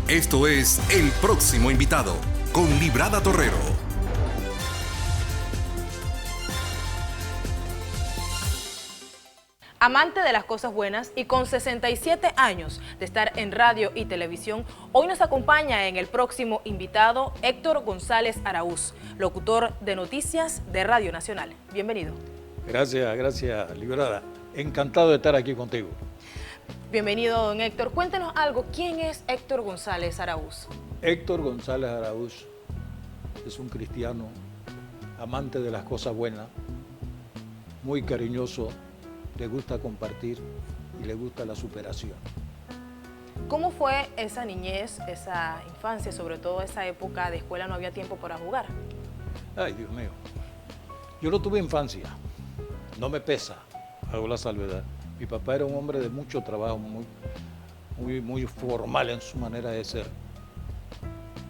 Esto es El Próximo Invitado, con Librada Torrero. Amante de las cosas buenas y con 67 años de estar en radio y televisión, hoy nos acompaña en El Próximo Invitado Héctor González Araúz, locutor de noticias de Radio Nacional. Bienvenido. Gracias, Librada. Encantado de estar aquí contigo. Bienvenido, don Héctor. Cuéntenos algo. ¿Quién es Héctor González Araúz? Héctor González Araúz es un cristiano, amante de las cosas buenas, muy cariñoso, le gusta compartir y le gusta la superación. ¿Cómo fue esa niñez, esa infancia, sobre todo esa época de escuela, no había tiempo para jugar? Ay, Dios mío. Yo no tuve infancia, no me pesa, hago la salvedad. Mi papá era un hombre de mucho trabajo, muy formal en su manera de ser.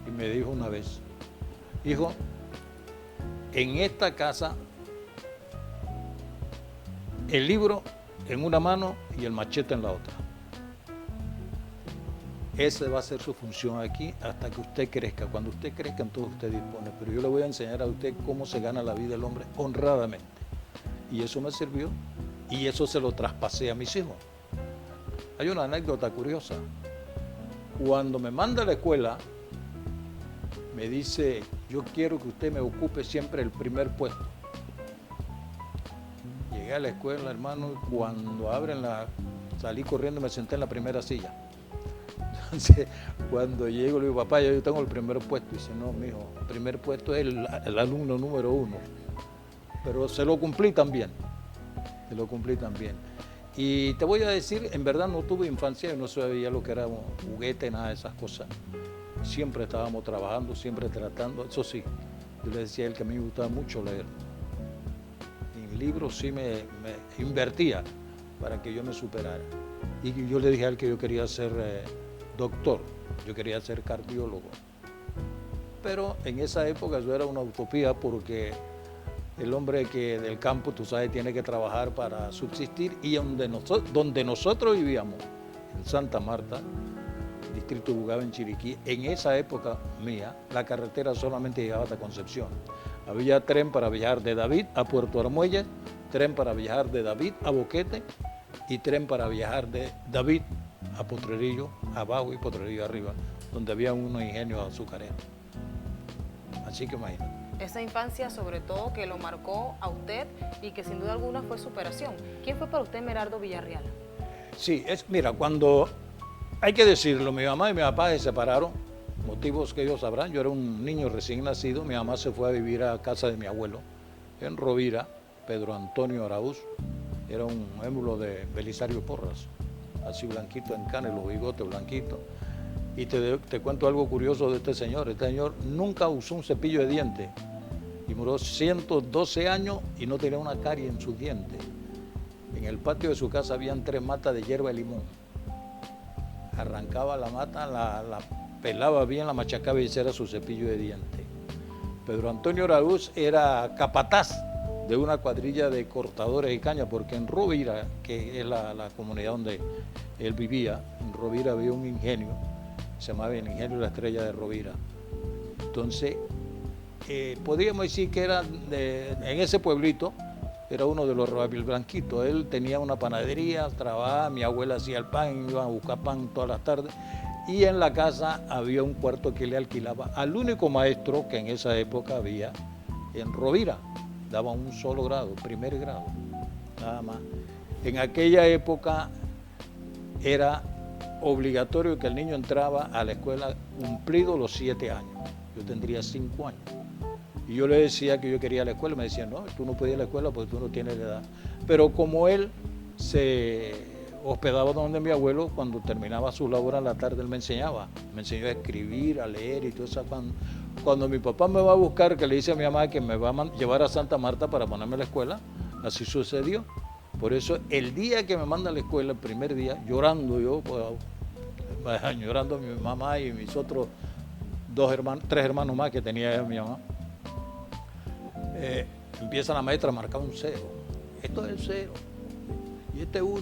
Y me dijo una vez, hijo, en esta casa, el libro en una mano y el machete en la otra. Esa va a ser su función aquí hasta que usted crezca. Cuando usted crezca, entonces usted dispone. Pero yo le voy a enseñar a usted cómo se gana la vida del hombre honradamente. Y eso me sirvió y eso se lo traspasé a mis hijos. Hay una anécdota curiosa. Cuando me manda a la escuela, me dice, yo quiero que usted me ocupe siempre el primer puesto. Llegué a la escuela, hermano, y cuando salí corriendo, me senté en la primera silla. Entonces, cuando llego, le digo, papá, yo tengo el primer puesto. Y dice, no, mijo, el primer puesto es el alumno número 1. Pero se lo cumplí también. Y te voy a decir, en verdad no tuve infancia, yo no sabía lo que era un juguete, nada de esas cosas. Siempre estábamos trabajando, siempre tratando. Eso sí, yo le decía a él que a mí me gustaba mucho leer. En libros sí me invertía para que yo me superara. Y yo le dije a él que yo quería ser doctor, yo quería ser cardiólogo. Pero en esa época eso era una utopía porque el hombre que del campo, tú sabes, tiene que trabajar para subsistir y donde nosotros vivíamos, en Santa Marta, distrito de Bugaba, en Chiriquí, en esa época mía, la carretera solamente llegaba hasta Concepción. Había tren para viajar de David a Puerto Armuelles, tren para viajar de David a Boquete y tren para viajar de David a Potrerillo abajo y Potrerillo arriba, donde había unos ingenios azucareros. Así que imagínate. Esa infancia, sobre todo, que lo marcó a usted y que sin duda alguna fue superación. ¿Quién fue para usted Merardo Villarreal? Sí, mira, cuando, hay que decirlo, mi mamá y mi papá se separaron, motivos que ellos sabrán. Yo era un niño recién nacido, mi mamá se fue a vivir a casa de mi abuelo, en Rovira, Pedro Antonio Araúz, era un émulo de Belisario Porras, así blanquito en canas, los bigotes blanquitos. Y te cuento algo curioso de este señor nunca usó un cepillo de dientes y murió 112 años y no tenía una carie en sus dientes. En el patio de su casa habían 3 matas de hierba de limón. Arrancaba la mata, la pelaba bien, la machacaba y ese era su cepillo de dientes. Pedro Antonio Araúz era capataz de una cuadrilla de cortadores de caña, porque en Rovira, que es la comunidad donde él vivía, en Rovira había un ingenio, se llamaba el Ingenio La Estrella de Rovira. Entonces, podríamos decir que en ese pueblito, era uno de los blanquitos. Él tenía una panadería, trabajaba, mi abuela hacía el pan, iban a buscar pan todas las tardes. Y en la casa había un cuarto que le alquilaba al único maestro que en esa época había en Rovira. Daba un solo grado, primer grado, nada más. En aquella época era obligatorio que el niño entraba a la escuela cumplido los 7 años. Yo tendría 5 años. Y yo le decía que yo quería ir a la escuela, me decían, no, tú no puedes ir a la escuela porque tú no tienes la edad. Pero como él se hospedaba donde mi abuelo, cuando terminaba su labor a la tarde, él me enseñó a escribir, a leer y todo eso. Cuando mi papá me va a buscar, que le dice a mi mamá que me va a llevar a Santa Marta para ponerme a la escuela, así sucedió. Por eso, el día que me manda a la escuela, el primer día, llorando yo, llorando a mi mamá y mis otros 3 hermanos más que tenía mi mamá, empieza la maestra a marcar un 0. Esto es el 0 y este es 1.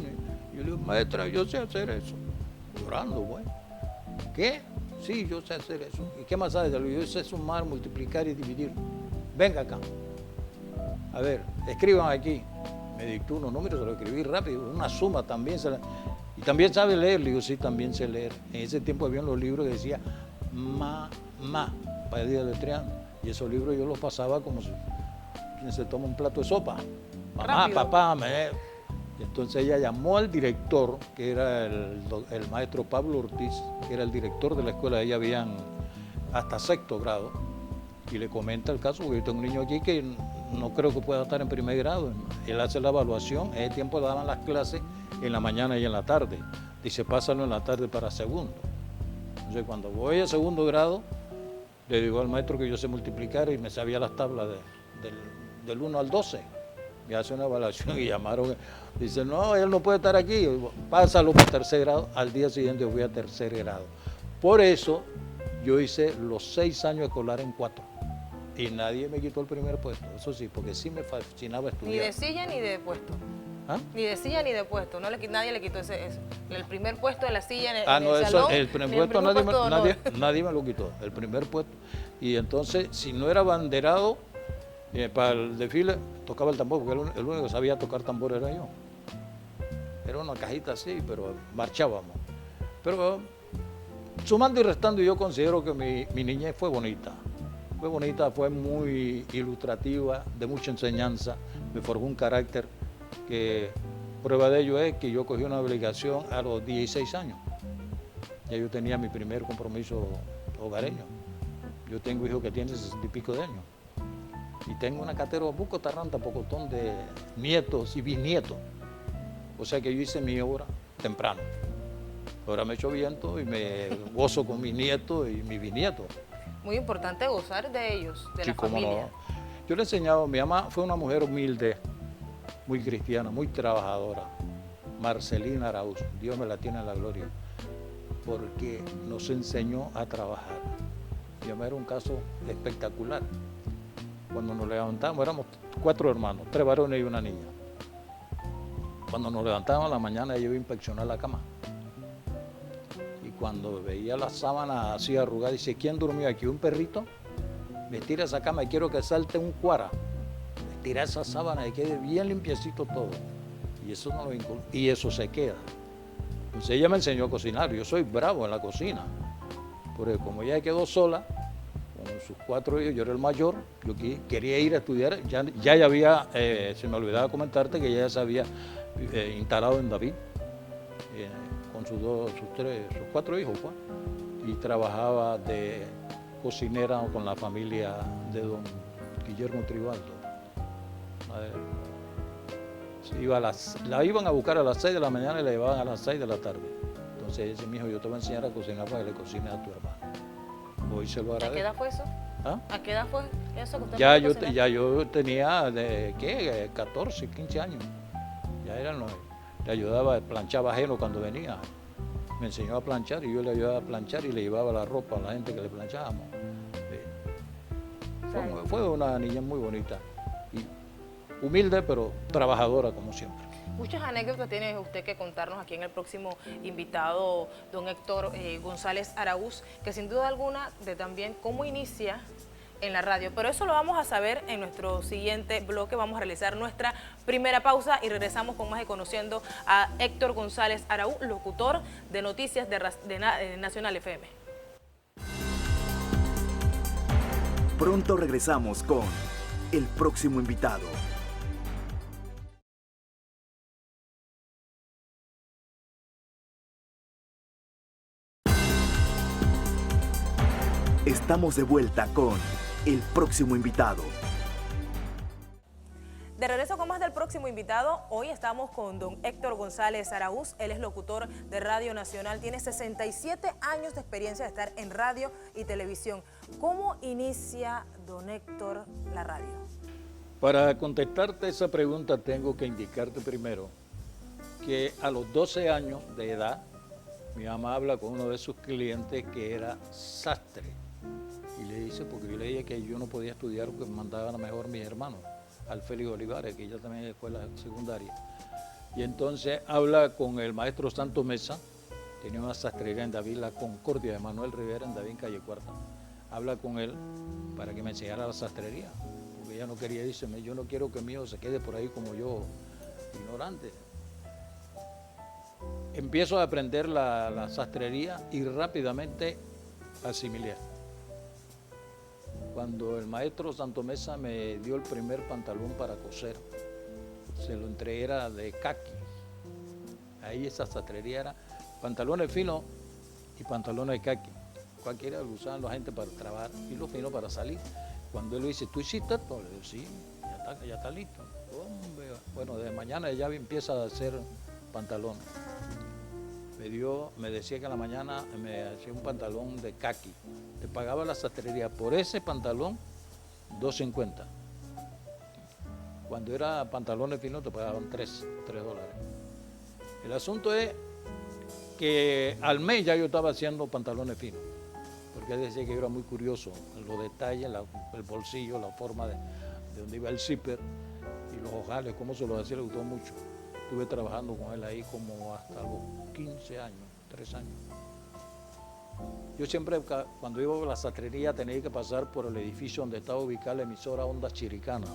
Yo le digo, maestra, yo sé hacer eso. Llorando, bueno. ¿Qué? Sí, yo sé hacer eso. ¿Y qué más sabes? Yo sé sumar, multiplicar y dividir. Venga acá. A ver, escriban aquí. Me dictó unos números, se lo escribí rápido. Una suma también. Y también sabe leer. Le digo, sí, también sé leer. En ese tiempo había los libros que decía para ir deletreando. Y esos libros yo los pasaba como si quien se toma un plato de sopa. Mamá, Rápido. papá, Entonces ella llamó al director, que era el maestro Pablo Ortiz, que era el director de la escuela. Ella habían hasta 6º grado, y le comenta el caso, porque yo tengo un niño aquí que no creo que pueda estar en 1er grado. Él hace la evaluación, en ese tiempo le daban las clases en la mañana y en la tarde. Dice, pásalo en la tarde para 2º. Entonces cuando voy a 2º grado, le digo al maestro que yo sé multiplicar y me sabía las tablas del 1 al 12. Me hace una evaluación y llamaron. Dice, no, él no puede estar aquí, pásalo para 3er grado. Al día siguiente fui a 3er grado. Por eso yo hice los 6 años escolares en 4. Y nadie me quitó el primer puesto, eso sí, porque sí me fascinaba estudiar. Ni de silla ni de puesto. ¿Ah? Ni de silla ni de puesto. Nadie le quitó eso. El primer puesto de la silla en el, No, el eso, salón. el primer ni el puesto primer puesto, nadie me lo quitó, el primer puesto. Y entonces, si no era banderado, para el desfile tocaba el tambor, porque el único que sabía tocar tambor era yo. Era una cajita así, pero marchábamos. Pero sumando y restando, yo considero que mi niñez fue bonita. Fue bonita, fue muy ilustrativa, de mucha enseñanza. Me forjó un carácter que prueba de ello es que yo cogí una obligación a los 16 años. Ya yo tenía mi primer compromiso hogareño. Yo tengo hijos que tienen 60 y pico de años. Y tengo una catera buco tarranta, pocotón de nietos y bisnietos. O sea que yo hice mi obra temprano. Ahora me echo viento y me gozo con mis nietos y mis bisnietos. Muy importante gozar de ellos, de Sí, la cómo familia. no. Yo le he enseñado, mi mamá fue una mujer humilde, muy cristiana, muy trabajadora. Marcelina Araúz, Dios me la tiene en la gloria, porque nos enseñó a trabajar. Mi mamá era un caso espectacular. Cuando nos levantamos, éramos 4 hermanos, 3 varones y una niña. Cuando nos levantábamos a la mañana, ella iba a inspeccionar la cama. Y cuando veía la sábana así arrugada, dice, ¿quién durmió aquí? ¿Un perrito? Me tira esa cama y quiero que salte un cuara. Me tira esa sábana y quede bien limpiecito todo. Y eso no lo y eso se queda. Entonces ella me enseñó a cocinar. Yo soy bravo en la cocina. Porque como ella quedó sola, con sus 4 hijos, yo era el mayor, yo quería ir a estudiar. Ya había, se me olvidaba comentarte que ella se había instalado en David, con sus 4 hijos, pues, y trabajaba de cocinera con la familia de don Guillermo Tribaldo. La iban a buscar a las 6 de la mañana y la llevaban a las 6 de la tarde. Entonces ella dice, mijo, yo te voy a enseñar a cocinar para que le cocines a tu hermano. Hoy se lo agradezco. ¿A qué edad fue eso? ¿Ah? ¿A qué edad fue eso que usted Ya empezó a cocinar? yo tenía, 14, 15 años. Ya eran 9. Le ayudaba, planchaba ajeno cuando venía. Me enseñó a planchar y yo le ayudaba a planchar y le llevaba la ropa a la gente que le planchábamos. Fue una niña muy bonita. Y humilde, pero trabajadora como siempre. Muchas anécdotas tiene usted que contarnos aquí en el próximo invitado, don Héctor González Araúz, que sin duda alguna de también cómo inicia en la radio. Pero eso lo vamos a saber en nuestro siguiente bloque. Vamos a realizar nuestra primera pausa y regresamos con más de Conociendo a Héctor González Araúz, locutor de noticias de Nacional FM. Pronto regresamos con el próximo invitado. Estamos de vuelta con el próximo invitado. De regreso con más del próximo invitado, hoy estamos con don Héctor González Araúz. Él es locutor de Radio Nacional, tiene 67 años de experiencia de estar en radio y televisión. ¿Cómo inicia don Héctor la radio? Para contestarte esa pregunta tengo que indicarte primero que a los 12 años de edad mi mamá habla con uno de sus clientes que era sastre y le dice, porque yo le dije que yo no podía estudiar porque me mandaban a mejor mis hermanos, al Félix Olivares, que ella también es escuela secundaria. Y entonces habla con el maestro Santos Mesa tenía una sastrería en David, La Concordia, de Manuel Rivera, en David, calle Cuarta. Habla con él para que me enseñara la sastrería, porque ella no quería irse, yo no quiero que mi hijo se quede por ahí como yo, ignorante. Empiezo a aprender la sastrería y rápidamente asimilé. Cuando el maestro Santomesa me dio el primer pantalón para coser, se lo entregué, era de caqui. Ahí esa sastrería era pantalones finos y pantalones de caqui. Cualquiera lo usaban la gente para trabajar y los finos para salir. Cuando él le dice, ¿tú hiciste esto? Le digo, sí, ya está listo. Hombre, bueno, de mañana ya empieza a hacer pantalones. Me decía que en la mañana me hacía un pantalón de caqui. Te pagaba la sastrería por ese pantalón $2.50. Cuando era pantalones finos te pagaban $3. El asunto es que al mes ya yo estaba haciendo pantalones finos, porque él decía que yo era muy curioso en los detalles, el bolsillo, la forma de donde iba el zipper y los ojales, cómo se los hacía, le gustó mucho. Estuve trabajando con él ahí como hasta los 15 años, 3 años. Yo siempre, cuando iba a la sastrería, tenía que pasar por el edificio donde estaba ubicada la emisora Onda Chiricana.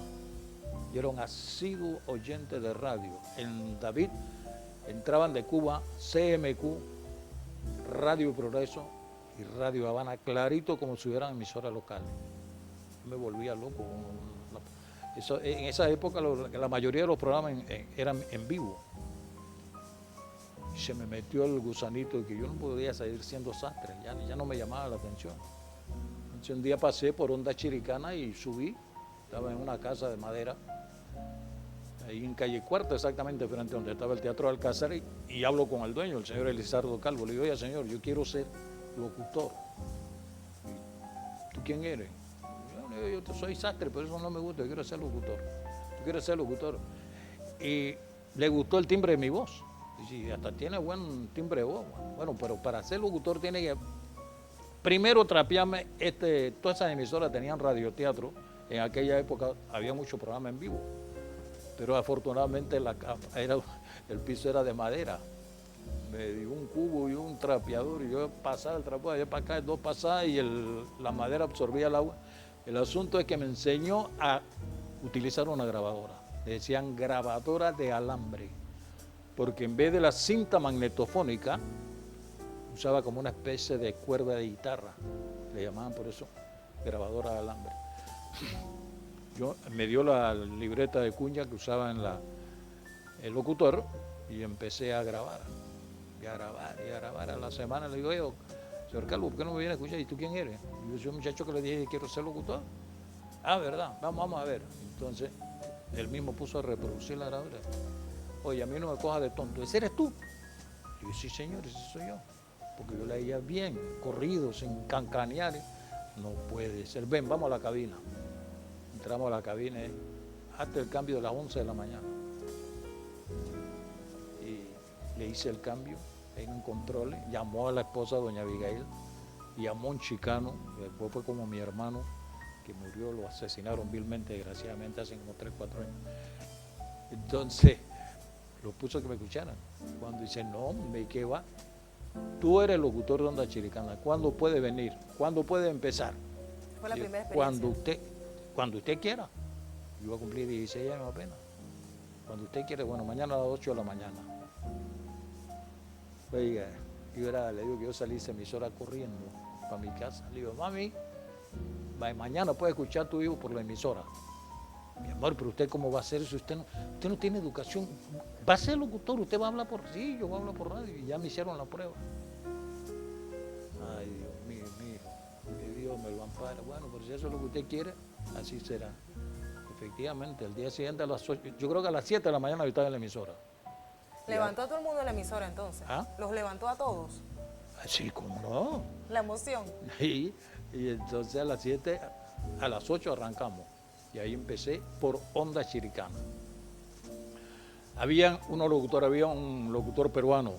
Yo era un asiduo oyente de radio. En David entraban de Cuba CMQ, Radio Progreso y Radio Habana, clarito como si hubieran emisoras locales. Yo me volvía loco. En esa época la mayoría de los programas eran en vivo. Y se me metió el gusanito de que yo no podía seguir siendo sastre, ya no me llamaba la atención. Entonces un día pasé por Onda Chiricana y subí, estaba en una casa de madera, ahí en calle Cuarta, exactamente frente a donde estaba el Teatro Alcázar, y hablo con el dueño, el señor Elizardo Calvo. Le digo, oye señor, yo quiero ser locutor. ¿Tú quién eres? Yo soy sastre, pero eso no me gusta, yo quiero ser locutor. ¿Tú quieres ser locutor? Y le gustó el timbre de mi voz. Y hasta tiene buen timbre de voz. Bueno, pero para ser locutor tiene que primero trapearme, todas esas emisoras tenían radioteatro. En aquella época había muchos programas en vivo, pero afortunadamente el piso era de madera. Me dio un cubo y un trapeador y yo pasaba el trapo de allá para acá, 2 pasadas y la madera absorbía el agua. El asunto es que me enseñó a utilizar una grabadora. Le decían grabadora de alambre, porque en vez de la cinta magnetofónica, usaba como una especie de cuerda de guitarra. Le llamaban por eso grabadora de alambre. Me dio la libreta de cuña que usaba en el locutor y empecé a grabar. Y a grabar. A la semana le digo, oye, señor Calvo, ¿por qué no me viene a escuchar? ¿Y tú quién eres? Y yo soy un muchacho que le dije que quiero ser locutor. Ah, ¿verdad? Vamos a ver. Entonces, él mismo puso a reproducir la grabadora. Oye, a mí no me cojas de tonto. ¿Ese eres tú? Y yo, sí, señor, ese soy yo. Porque yo leía bien, corrido, sin cancanear. No puede ser. Ven, vamos a la cabina. Entramos a la cabina, hasta el cambio de las 11 de la mañana. Y le hice el cambio en un control, llamó a la esposa, doña Abigail, y llamó a un chicano, que después fue como mi hermano, que murió, lo asesinaron vilmente, desgraciadamente, hace como 3, 4 años. Entonces, lo puso a que me escucharan. Cuando dice, no, ¿qué va? Tú eres locutor de Onda Chiricana, ¿cuándo puede venir? ¿Cuándo puede empezar? Fue la primera experiencia. Cuando usted quiera. Yo voy a cumplir 16 años apenas. Cuando usted quiere, bueno, mañana a las 8 de la mañana. Oiga, le digo que yo salí de esa emisora corriendo para mi casa. Le digo, mami, mañana puede escuchar a tu hijo por la emisora. Mi amor, pero usted cómo va a hacer eso, usted no tiene educación. Va a ser locutor, usted va a hablar sí, yo voy a hablar por radio, y ya me hicieron la prueba. Ay, Dios mío, mi hijo, que Dios me lo ampare. Bueno, pero si eso es lo que usted quiere, así será. Efectivamente, el día siguiente a las 8, yo creo que a las 7 de la mañana yo estaba en la emisora. ¿Levantó a todo el mundo en la emisora entonces? ¿Ah? ¿Los levantó a todos? Sí, cómo no. La emoción. Y entonces a las 7, a las 8 arrancamos. Y ahí empecé por Onda Chiricana. Había un locutor peruano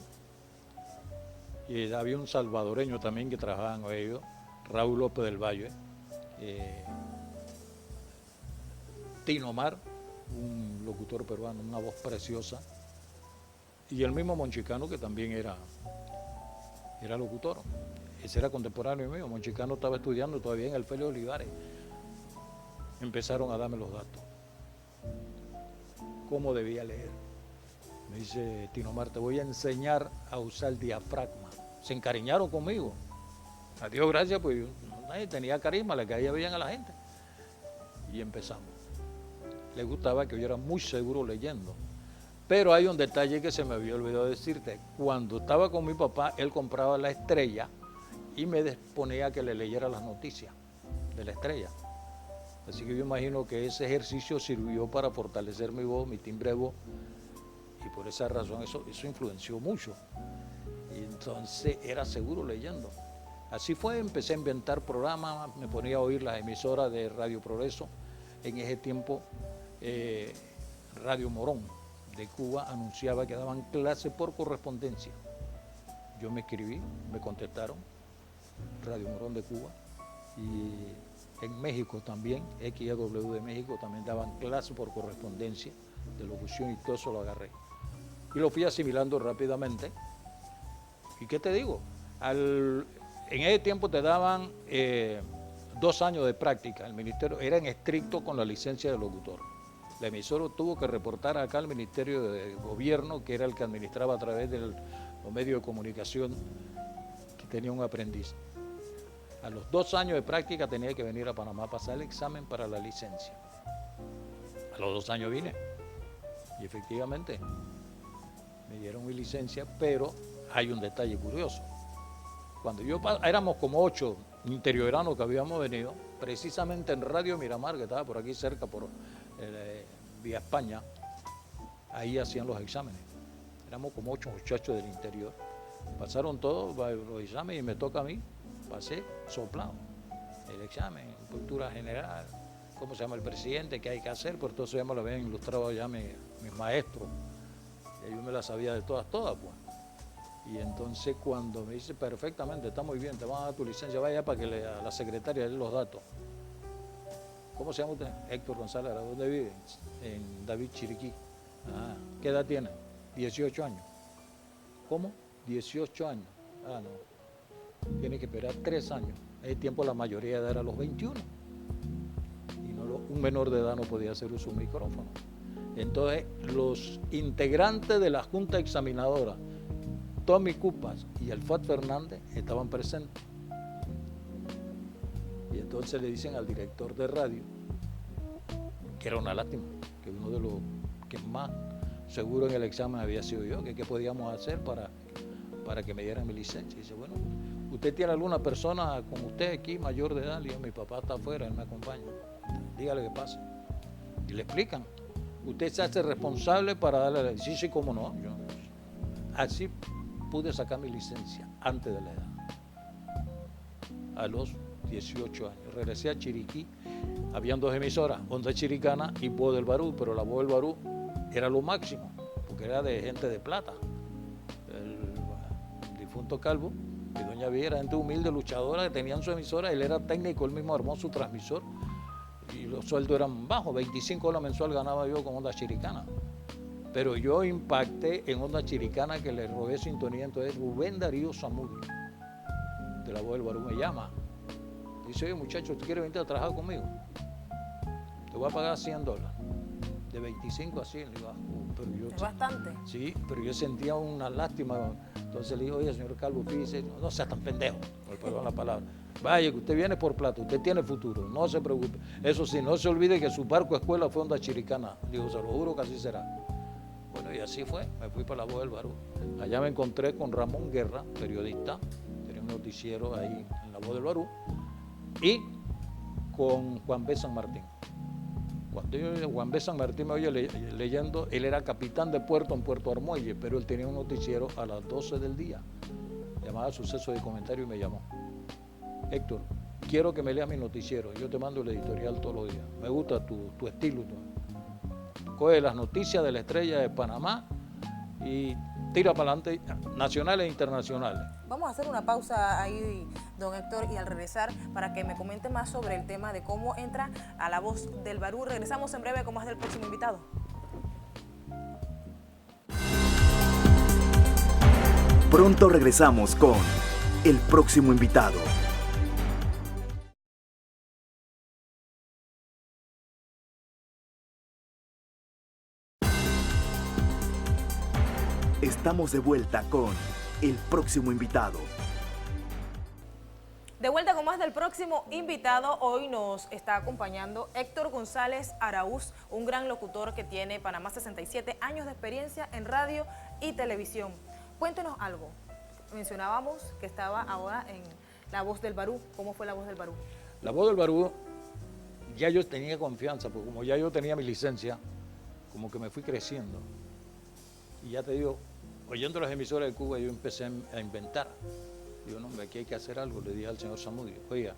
y había un salvadoreño también que trabajaban con ellos, Raúl López del Valle, Tino Mar, un locutor peruano, una voz preciosa, y el mismo Monchicano, que también era era locutor. Ese era contemporáneo mío. Monchicano estaba estudiando todavía en el Félix Olivares. Empezaron a darme los datos. ¿Cómo debía leer? Me dice Tinomar, te voy a enseñar a usar el diafragma. Se encariñaron conmigo. A Dios gracias, pues yo tenía carisma, le caía bien a la gente. Y empezamos. Le gustaba que yo era muy seguro leyendo. Pero hay un detalle que se me había olvidado decirte. Cuando estaba con mi papá, él compraba La Estrella y me ponía a que le leyera las noticias de La Estrella. Así que yo imagino que ese ejercicio sirvió para fortalecer mi voz, mi timbre de voz. Y por esa razón eso influenció mucho. Y entonces era seguro leyendo. Así fue, empecé a inventar programas, me ponía a oír las emisoras de Radio Progreso. En ese tiempo, Radio Morón de Cuba anunciaba que daban clases por correspondencia. Yo me escribí, me contestaron, Radio Morón de Cuba. Y en México también, XEW de México, también daban clases por correspondencia de locución y todo eso lo agarré. Y lo fui asimilando rápidamente. ¿Y qué te digo? En ese tiempo te daban 2 años de práctica. El ministerio era en estricto con la licencia de locutor. La emisora tuvo que reportar acá al Ministerio de Gobierno, que era el que administraba a través de los medios de comunicación, que tenía un aprendiz. A los 2 años de práctica tenía que venir a Panamá a pasar el examen para la licencia. A los 2 años vine y efectivamente me dieron mi licencia, pero hay un detalle curioso. Cuando éramos como 8 interioranos que habíamos venido, precisamente en Radio Miramar, que estaba por aquí cerca, por Vía España, ahí hacían los exámenes. Éramos como 8 muchachos del interior. Pasaron todos los exámenes y me toca a mí. Pasé soplado. El examen, cultura general, cómo se llama el presidente, qué hay que hacer, por todo eso ya me lo habían ilustrado ya mis maestros. Y yo me la sabía de todas, pues. Y entonces cuando me dice, perfectamente, está muy bien, te van a dar tu licencia, vaya para que a la secretaria le dé los datos. ¿Cómo se llama usted? Héctor González, ¿dónde vive? En David Chiriquí. Ah, ¿qué edad tiene? 18 años. ¿Cómo? 18 años. Ah, no. Tiene que esperar 3 años. En ese tiempo la mayoría de edad era los 21. Y un menor de edad no podía hacer uso de un micrófono. Entonces, los integrantes de la Junta Examinadora, Tommy Cupas y el Fat Fernández, estaban presentes. Y entonces le dicen al director de radio, que era una lástima, que uno de los que más seguro en el examen había sido yo, que qué podíamos hacer para que me dieran mi licencia. Y dice, bueno, ¿usted tiene alguna persona con usted aquí mayor de edad? Le digo, mi papá está afuera, él me acompaña. Dígale qué pasa. Y le explican. Usted se hace responsable para darle la licencia. Sí, cómo no. Yo, así pude sacar mi licencia antes de la edad. A los 18 años. Regresé a Chiriquí. Habían 2 emisoras, Onda Chiricana y Voz del Barú, pero la Voz del Barú era lo máximo, porque era de gente de plata. El difunto Calvo y doña Villa era gente humilde, luchadora, que tenían su emisora, él era técnico, él mismo armó su transmisor y los sueldos eran bajos, 25 dólares mensual ganaba yo con Onda Chiricana. Pero yo impacté en Onda Chiricana, que le robé sintonía, entonces Rubén Darío Zamudio, de la Voz del Barú, me llama. Dice, oye muchacho, ¿tú quieres venir a trabajar conmigo? Te voy a pagar $100. De 25 a 100. Le digo, pero yo, es bastante. Sí, pero yo sentía una lástima. Entonces le digo, oye, señor Calvo, fíjese, no sea tan pendejo, perdón la palabra. Vaya, que usted viene por plata, usted tiene futuro, no se preocupe. Eso sí, no se olvide que su barco escuela fue Onda Chiricana. Digo, se lo juro que así será. Bueno, y así fue, me fui para la Voz del Barú. Allá me encontré con Ramón Guerra, periodista, tenía un noticiero ahí en la Voz del Barú, y con Juan B. San Martín. Cuando Juan B. San Martín me oye leyendo, él era capitán de puerto en Puerto Armuelle, pero él tenía un noticiero a las 12 del día. Llamaba Suceso de Comentario y me llamó. Héctor, quiero que me leas mi noticiero. Yo te mando el editorial todos los días. Me gusta tu estilo. Tú coge las noticias de la Estrella de Panamá y tira para adelante, nacionales e internacionales. Vamos a hacer una pausa ahí, don Héctor, y al regresar para que me comente más sobre el tema de cómo entra a la Voz del Barú. Regresamos en breve con más del próximo invitado. Pronto regresamos con el próximo invitado. Estamos de vuelta con el próximo invitado. De vuelta con más del próximo invitado. Hoy nos está acompañando Héctor González Araúz, un gran locutor que tiene en Panamá 67 años de experiencia en radio y televisión. Cuéntenos algo. Mencionábamos que estaba ahora en La Voz del Barú. ¿Cómo fue La Voz del Barú? La Voz del Barú, ya yo tenía confianza, porque como ya yo tenía mi licencia, como que me fui creciendo. Y ya te digo, oyendo las emisoras de Cuba, yo empecé a inventar. Digo, no, aquí hay que hacer algo. Le dije al señor Zamudio, oiga,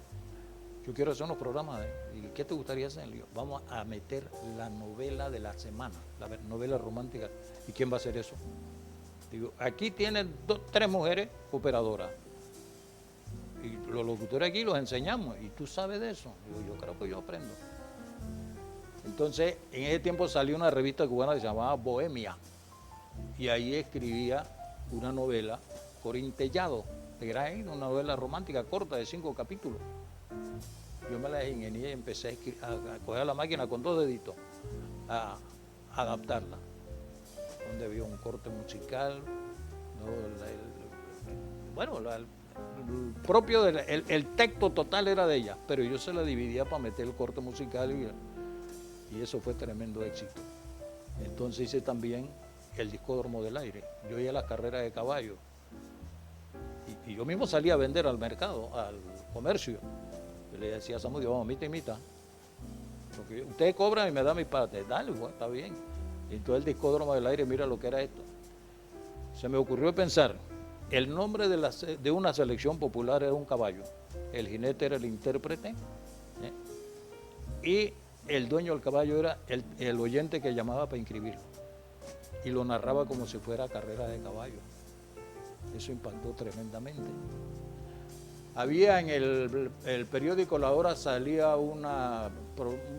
yo quiero hacer unos programas. ¿Y qué te gustaría hacer? Le digo, vamos a meter la novela de la semana, la novela romántica. ¿Y quién va a hacer eso? Digo, aquí tienen 3 mujeres operadoras. Y los locutores aquí los enseñamos. ¿Y tú sabes de eso? Digo, yo creo que yo aprendo. Entonces, en ese tiempo salió una revista cubana que se llamaba Bohemia. Y ahí escribía una novela Corintellado. Era una novela romántica corta de 5 capítulos. Yo me la ingenié y empecé a coger la máquina con 2 deditos, a adaptarla. Donde había un corte musical, ¿no? El propio, el texto total era de ella, pero yo se la dividía para meter el corte musical y eso fue tremendo éxito. Entonces hice también el Discódromo del Aire. Yo iba a las carreras de caballo. Y yo mismo salía a vender al mercado, al comercio. Yo le decía a Zamudio, vamos, mitad y mitad. Porque ustedes cobran y me dan mi parte. Dale, bueno, está bien. Y entonces el Discódromo del Aire, mira lo que era esto. Se me ocurrió pensar, el nombre de una selección popular era un caballo. El jinete era el intérprete. Y el dueño del caballo era el oyente que llamaba para inscribirlo. Y lo narraba como si fuera carrera de caballo. Eso impactó tremendamente. Había en el periódico La Hora salía un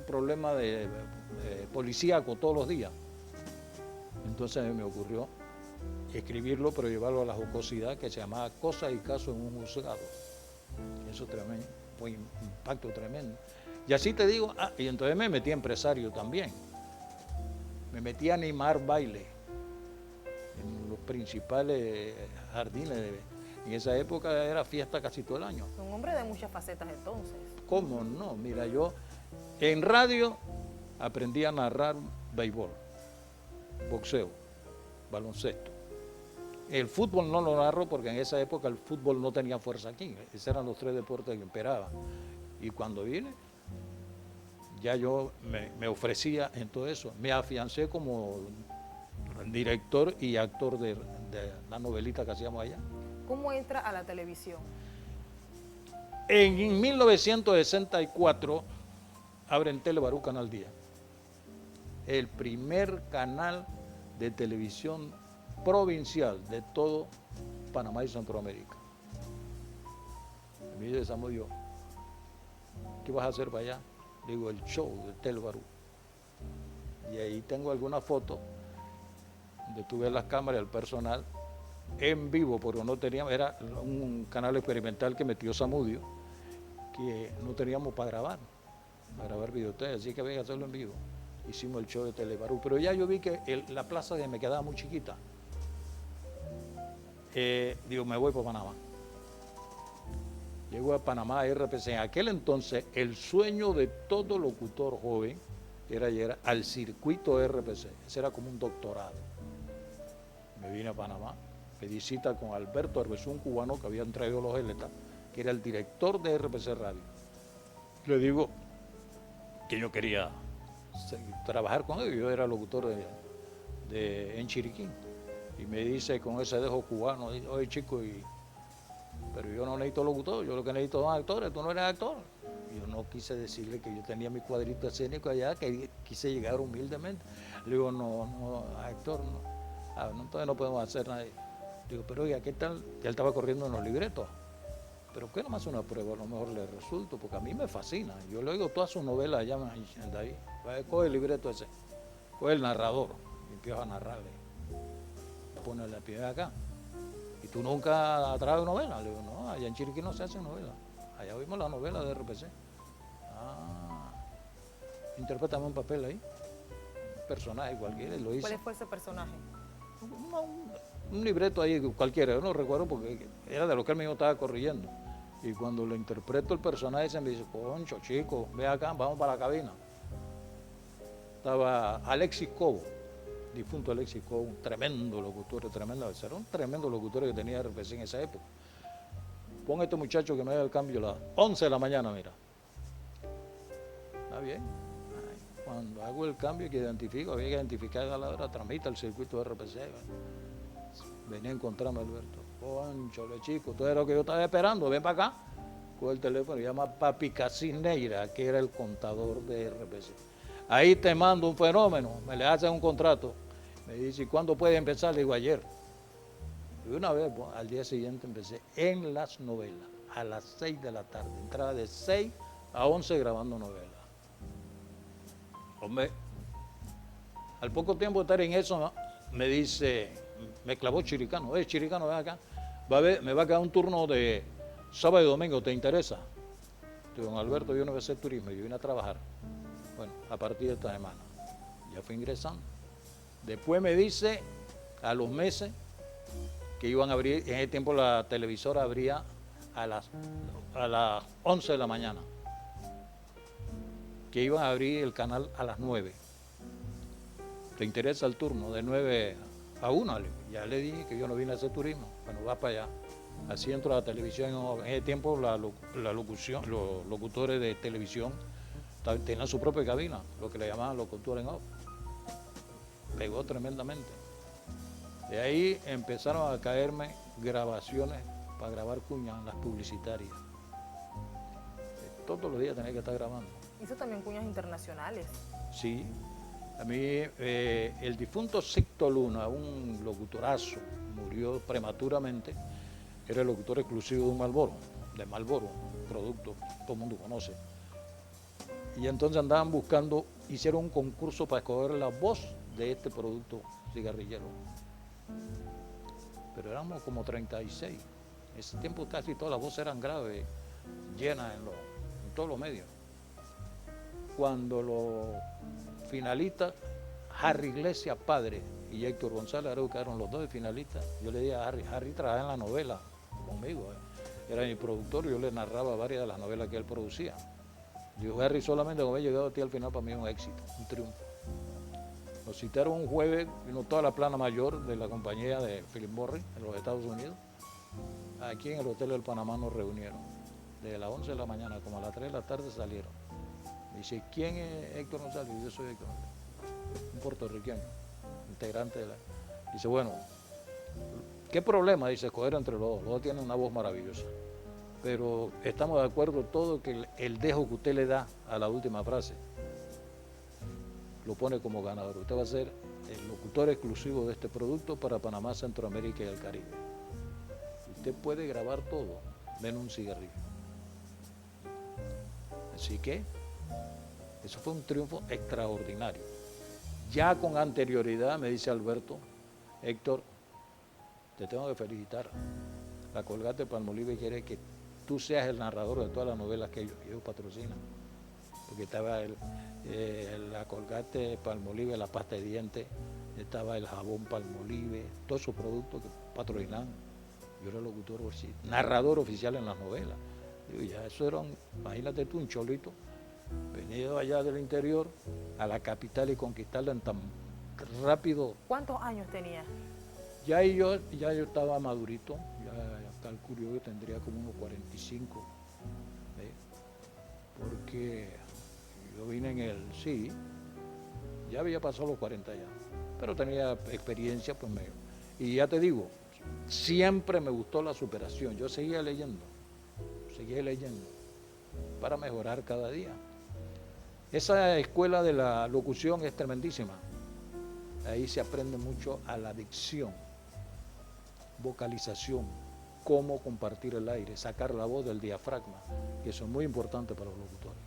problema de policíaco todos los días. Entonces me ocurrió escribirlo, pero llevarlo a la jocosidad que se llamaba Cosas y Casos en un Juzgado. Eso tremendo, fue un impacto tremendo. Y así te digo, y entonces me metí a empresario también. Me metí a animar baile en los principales jardines. En esa época era fiesta casi todo el año. Un hombre de muchas facetas entonces. ¿Cómo no? Mira, yo en radio aprendí a narrar béisbol, boxeo, baloncesto. El fútbol no lo narro porque en esa época el fútbol no tenía fuerza aquí. Esos eran los 3 deportes que imperaban. Y cuando vine, ya yo me ofrecía en todo eso. Me afiancé como director y actor de la novelita que hacíamos allá. ¿Cómo entra a la televisión? En 1964 abren Telebarú Canal 10, el primer canal de televisión provincial de todo Panamá y Centroamérica. Me dice Zamudio, ¿qué vas a hacer para allá? Digo, el show de Telebarú. Y ahí tengo algunas fotos donde tuve las cámaras y el personal en vivo, porque no teníamos, era un canal experimental que metió Zamudio, que no teníamos para grabar videotapes, así que había que hacerlo en vivo. Hicimos el show de Telebarú, pero ya yo vi que la plaza me quedaba muy chiquita. Digo, me voy para Panamá. Llego a Panamá, RPC. En aquel entonces, el sueño de todo locutor joven era llegar al circuito RPC. Ese era como un doctorado. Me vine a Panamá, pedí cita con Alberto Arbezú, un cubano que habían traído los Eletas, que era el director de RPC Radio. Le digo que yo quería trabajar con él, yo era locutor en Chiriquí. Y me dice con ese dejo cubano, oye chico, pero yo no necesito locutor, yo lo que necesito son actores, tú no eres actor. Y yo no quise decirle que yo tenía mi cuadrito escénico allá, que quise llegar humildemente. Le digo, no, actor, no. Entonces no podemos hacer nada. Digo, pero oiga, ¿qué tal? Ya él estaba corriendo en los libretos. Pero ¿qué no me hace una prueba? A lo mejor le resulto, porque a mí me fascina. Yo le oigo todas sus novelas allá en ahí. Coge el libreto ese, coge el narrador y empieza a narrarle. Pone la piedra acá. ¿y tú nunca has traído novela? Le digo, no, allá en Chiriquí no se hace novela. Allá vimos la novela de RPC. Ah, interprétame un papel ahí, un personaje cualquiera, y lo hice. ¿Cuál fue ese personaje? Un libreto ahí cualquiera, yo no recuerdo porque era de lo que él mismo estaba corrigiendo. Y cuando lo interpreto el personaje se me dice, concho, chico, ve acá, vamos para la cabina. Estaba Alexis Cobo, difunto Alexis Cobo, un tremendo locutor, era un tremendo locutor que tenía RPC en esa época. Pon a este muchacho que me haga el cambio a las 11 de la mañana, mira. Está bien. Ay, cuando hago el cambio que identifico, había que identificar a la hora, transmita el circuito de RPC. Venía a encontrarme Alberto. Conchole, chico, todo era lo que yo estaba esperando, ven para acá. Coge el teléfono y llama a Papi Casisneira, que era el contador de RPC. Ahí te mando un fenómeno, me le hacen un contrato. Me dice, ¿y cuándo puede empezar? Le digo, ayer. Y una vez, pues, al día siguiente empecé en las novelas, a las 6 de la tarde. Entraba de 6 a 11 grabando novelas. Hombre, al poco tiempo de estar en eso, me dice, me clavó Chiricano. Chiricano, ven acá. Me va a quedar un turno de sábado y domingo, ¿te interesa? Digo, don Alberto, yo no voy a hacer turismo, yo vine a trabajar. Bueno, a partir de esta semana. Ya fui ingresando. Después me dice, a los meses, que iban a abrir, en ese tiempo la televisora abría a las 11 de la mañana. Que iban a abrir el canal a las 9. ¿Te interesa el turno de 9 a 1? Ya le dije que yo no vine a hacer turismo. Bueno, va para allá. Así entro a la televisión. En ese tiempo la locución, los locutores de televisión tenían su propia cabina, lo que le llamaban locutor en off. Pegó tremendamente. De ahí empezaron a caerme grabaciones para grabar cuñas en las publicitarias. Todos los días tenía que estar grabando. Hizo también cuñas internacionales. Sí. A mí, el difunto Sixto Luna, un locutorazo, murió prematuramente. Era el locutor exclusivo de un Marlboro, un producto que todo el mundo conoce. Y entonces andaban buscando, hicieron un concurso para escoger la voz de este producto cigarrillero. Pero éramos como 36. En ese tiempo casi todas las voces eran graves, llenas en todos los medios. Cuando los finalistas, Harry Iglesias padre y Héctor González Araúz quedaron los dos de finalistas, yo le dije a Harry trabaja en la novela conmigo, era mi productor, yo le narraba varias de las novelas que él producía. Dijo, Harry, solamente como he llegado a ti al final para mí es un éxito, un triunfo. Nos citaron un jueves, vino toda la plana mayor de la compañía de Philip Morris en los Estados Unidos. Aquí en el Hotel del Panamá nos reunieron. Desde las 11 de la mañana como a las 3 de la tarde salieron. Me dice, ¿quién es Héctor González? Y yo soy Héctor González, un puertorriqueño, integrante de la... Dice, bueno, ¿qué problema? Dice, escoger entre los dos tienen una voz maravillosa. Pero estamos de acuerdo todos que el dejo que usted le da a la última frase lo pone como ganador. Usted va a ser el locutor exclusivo de este producto para Panamá, Centroamérica y el Caribe. Usted puede grabar todo, menos un cigarrillo. Así que eso fue un triunfo extraordinario. Ya con anterioridad me dice Alberto, Héctor, te tengo que felicitar. La Colgate Palmolive quiere que tú seas el narrador de todas las novelas que ellos patrocinan. Porque estaba la Colgate Palmolive, la pasta de dientes, estaba el jabón Palmolive, todos esos productos que patrocinan. Yo era locutor, narrador oficial en las novelas. Digo, ya eso era, imagínate tú, un cholito, venido allá del interior a la capital y conquistarla en tan rápido. ¿Cuántos años tenía? Ya yo estaba madurito, ya calculo yo tendría como unos 45, porque yo vine ya había pasado los 40 ya, pero tenía experiencia, pues y ya te digo, siempre me gustó la superación, yo seguía leyendo para mejorar cada día. Esa escuela de la locución es tremendísima, ahí se aprende mucho a la dicción, vocalización, cómo compartir el aire, sacar la voz del diafragma, que eso es muy importante para los locutores.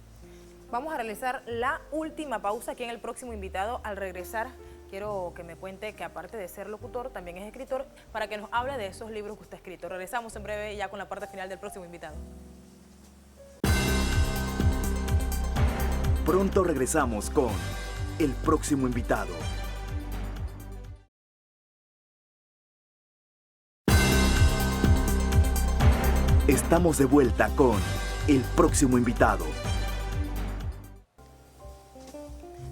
Vamos a realizar la última pausa aquí en el próximo invitado. Al regresar, quiero que me cuente que aparte de ser locutor, también es escritor, para que nos hable de esos libros que usted ha escrito. Regresamos en breve ya con la parte final del próximo invitado. Pronto regresamos con el próximo invitado. Estamos de vuelta con el próximo invitado.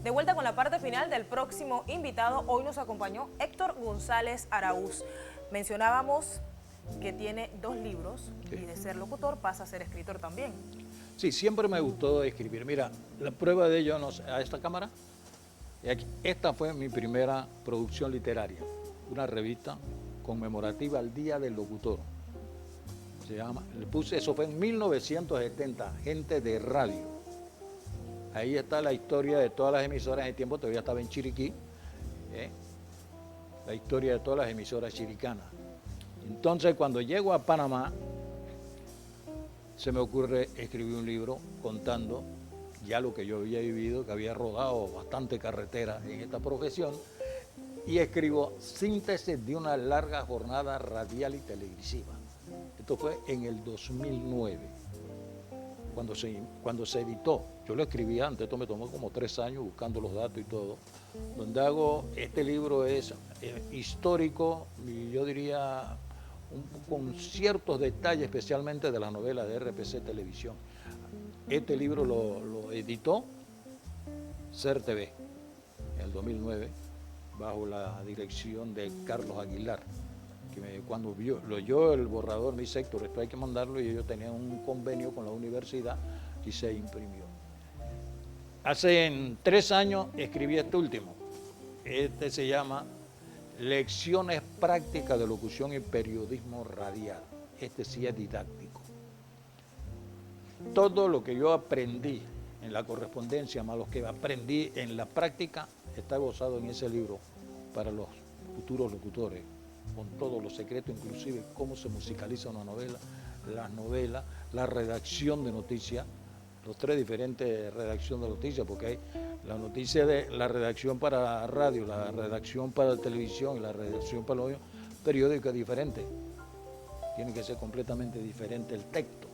De vuelta con la parte final del próximo invitado. Hoy nos acompañó Héctor González Araúz. Mencionábamos que tiene 2 libros y de ser locutor pasa a ser escritor también. Sí, siempre me gustó escribir. Mira, la prueba de ello, a esta cámara, esta fue mi primera producción literaria, una revista conmemorativa al Día del Locutor. Se llama, le puse, eso fue en 1970, Gente de Radio. Ahí está la historia de todas las emisoras. En el tiempo todavía estaba en Chiriquí, la historia de todas las emisoras chiricanas. Entonces, cuando llego a Panamá, se me ocurre escribir un libro contando ya lo que yo había vivido, que había rodado bastante carretera en esta profesión, y escribo síntesis de una larga jornada radial y televisiva. Esto fue en el 2009. Cuando se editó, yo lo escribí antes, esto me tomó como 3 años buscando los datos y todo, donde hago, este libro es histórico y yo diría con ciertos detalles, especialmente de las novelas de RPC Televisión. Este libro lo editó SER TV en el 2009, bajo la dirección de Carlos Aguilar, que cuando leyó el borrador, me dice, Héctor, esto hay que mandarlo, y ellos tenían un convenio con la universidad y se imprimió. Hace 3 años escribí este último. Este se llama Lecciones prácticas de locución y periodismo radial. Este sí es didáctico. Todo lo que yo aprendí en la correspondencia, más lo que aprendí en la práctica, está gozado en ese libro para los futuros locutores, con todos los secretos, inclusive cómo se musicaliza una novela, las novelas, la redacción de noticias, los 3 diferentes redacciones de noticias, porque hay la noticia de la redacción para radio, la redacción para televisión y la redacción para los periódicos es diferente. Tiene que ser completamente diferente el texto.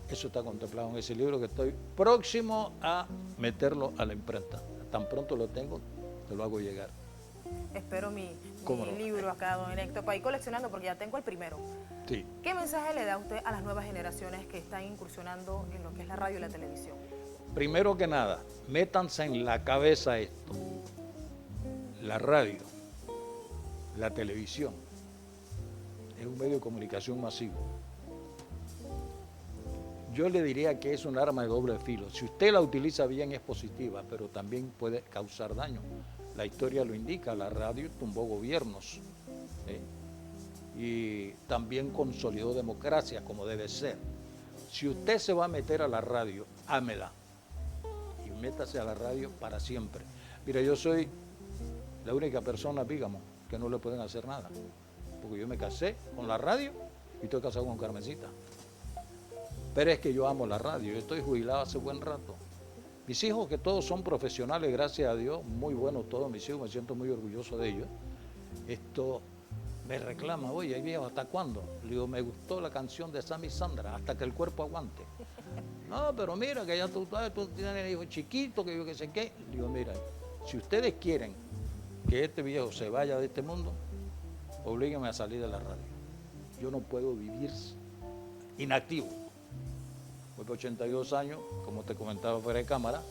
Eso está contemplado en ese libro que estoy próximo a meterlo a la imprenta. Tan pronto lo tengo, te lo hago llegar. Espero mi libro acá, don Héctor, para ir coleccionando, porque ya tengo el primero. Sí. ¿Qué mensaje le da usted a las nuevas generaciones que están incursionando en lo que es la radio y la televisión? Primero que nada, métanse en la cabeza esto. La radio, la televisión, es un medio de comunicación masivo. Yo le diría que es un arma de doble filo. Si usted la utiliza bien es positiva, pero también puede causar daño. La historia lo indica, la radio tumbó gobiernos, y también consolidó democracia como debe ser. Si usted se va a meter a la radio, ámela y métase a la radio para siempre. Mira, yo soy la única persona, digamos, que no le pueden hacer nada, porque yo me casé con la radio y estoy casado con Carmencita. Pero es que yo amo la radio, yo estoy jubilado hace buen rato. Mis hijos, que todos son profesionales, gracias a Dios, muy buenos todos mis hijos, me siento muy orgulloso de ellos. Esto me reclama, oye, viejo, ¿hasta cuándo? Le digo, me gustó la canción de Sammy Sandra, hasta que el cuerpo aguante. No, pero mira, que ya tú tienes hijos chiquitos, que yo qué sé qué. Le digo, mira, si ustedes quieren que este viejo se vaya de este mundo, oblíguenme a salir de la radio. Yo no puedo vivir inactivo. Voy por 82 años, como te comentaba fuera de cámara,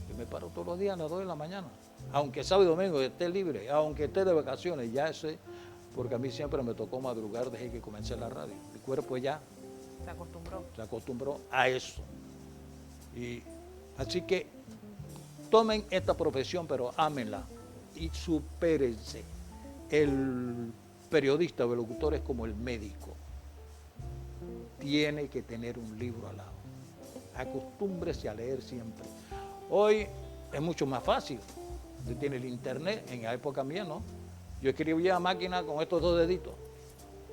y me paro todos los días a las 2 de la mañana. Aunque sábado y domingo esté libre, aunque esté de vacaciones, ya sé, porque a mí siempre me tocó madrugar desde que comencé la radio. Mi cuerpo ya se acostumbró a eso. Y así que tomen esta profesión, pero ámenla y supérense. El periodista o el locutor es como el médico. Tiene que tener un libro al lado. Acostúmbrese a leer siempre. Hoy es mucho más fácil. Usted tiene el internet, en la época mía, ¿no? Yo escribía a máquina con estos 2 deditos.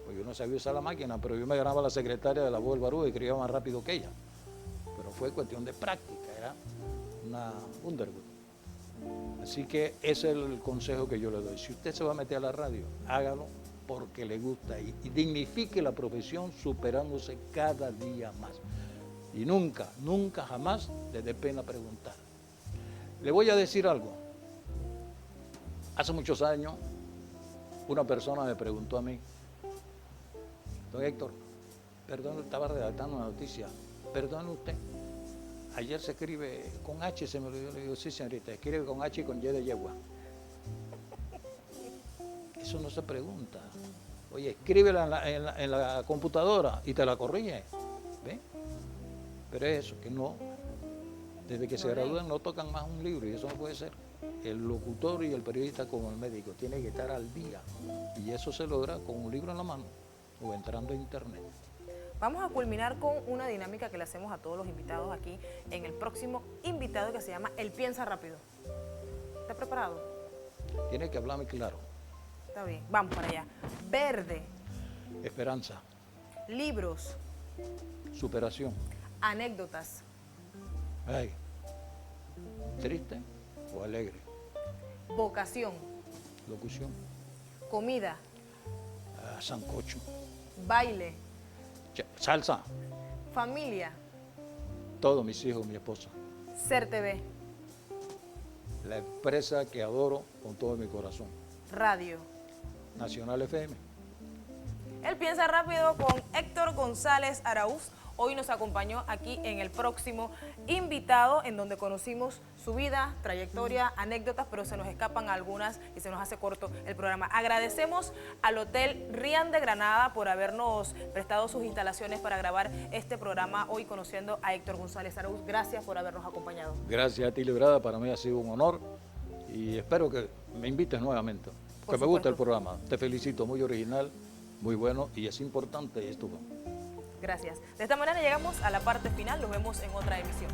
Pues yo no sabía usar la máquina, pero yo me ganaba la secretaria de la voz del Barú y escribía más rápido que ella. Pero fue cuestión de práctica, era una Underwood. Así que ese es el consejo que yo le doy. Si usted se va a meter a la radio, hágalo porque le gusta y dignifique la profesión superándose cada día más. Y nunca, nunca, jamás le dé pena preguntar. Le voy a decir algo. Hace muchos años, una persona me preguntó a mí, don Héctor, perdón, estaba redactando una noticia, perdone usted, ayer se escribe con H, se me olvidó, le digo, sí señorita, escribe con H y con Y de yegua. Eso no se pregunta. Oye, escríbela en la computadora y te la corrige. ¿Ve? Pero es eso, que no, desde que se gradúan no tocan más un libro y eso no puede ser. El locutor y el periodista como el médico tiene que estar al día y eso se logra con un libro en la mano o entrando a internet. Vamos a culminar con una dinámica que le hacemos a todos los invitados aquí en el próximo invitado que se llama El Piensa Rápido. ¿Está preparado? Tiene que hablarme claro. Está bien, vamos para allá. Verde. Esperanza. Libros. Superación. Anécdotas. Ay, triste o alegre. Vocación. Locución. Comida. Sancocho. Baile. Salsa. Familia. Todos mis hijos, mi esposa. Ser TV. La empresa que adoro con todo mi corazón. Radio. Nacional FM. Él Piensa Rápido con Héctor González Araúz. Hoy nos acompañó aquí en el próximo invitado, en donde conocimos su vida, trayectoria, anécdotas, pero se nos escapan algunas y se nos hace corto el programa. Agradecemos al Hotel Rian de Granada por habernos prestado sus instalaciones para grabar este programa hoy conociendo a Héctor González Araúz. Gracias por habernos acompañado. Gracias a ti, Librada, para mí ha sido un honor y espero que me invites nuevamente. Que me gusta el programa. Te felicito, muy original, muy bueno y es importante esto. Gracias. De esta manera llegamos a la parte final. Nos vemos en otra emisión.